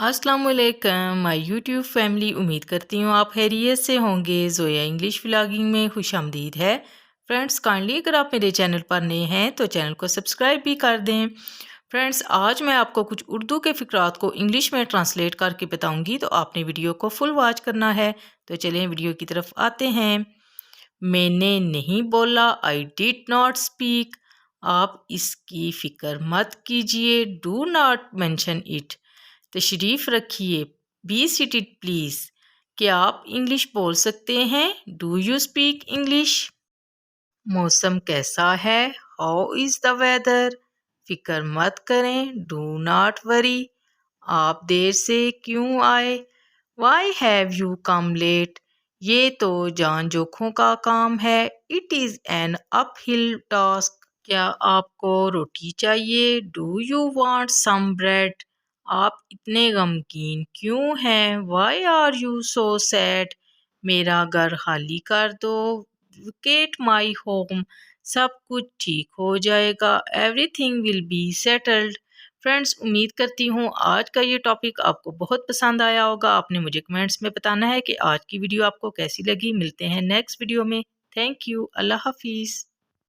अस्सलाम वालेकुम my YouTube family. उम्मीद करती हूँ आप खैरियत से होंगे। ज़ोया इंग्लिश व्लॉगिंग में खुशामदीद है। फ्रेंड्स, काइंडली अगर आप मेरे चैनल पर नए हैं तो चैनल को सब्सक्राइब भी कर दें। फ्रेंड्स, आज मैं आपको कुछ उर्दू के फ़िक्रात को इंग्लिश में ट्रांसलेट करके बताऊंगी, तो आपने वीडियो को फुल वॉच करना है। तो चलिए वीडियो की तरफ आते हैं। मैंने नहीं बोला, आई डिड नॉट स्पीक। आप इसकी फ़िक्र मत कीजिए, डू नॉट मेंशन इट। तशरीफ़ रखिए, बी सीटेड प्लीज़। क्या आप इंग्लिश बोल सकते हैं? Do you speak English? मौसम कैसा है? How is the weather? फिक्र मत करें, डू नॉट वरी। आप देर से क्यों आए? Why have you come late? ये तो जान जोखों का काम है। It is an uphill task. क्या आपको रोटी चाहिए? Do you want some bread? आप इतने गमगीन क्यों हैं? Why are you so sad? मेरा घर खाली कर दो। Vacate my home. सब कुछ ठीक हो जाएगा। Everything will be settled. Friends, उम्मीद करती हूँ आज का ये टॉपिक आपको बहुत पसंद आया होगा। आपने मुझे कमेंट्स में बताना है कि आज की वीडियो आपको कैसी लगी। मिलते हैं नेक्स्ट वीडियो में। Thank you. अल्लाह हाफिज़।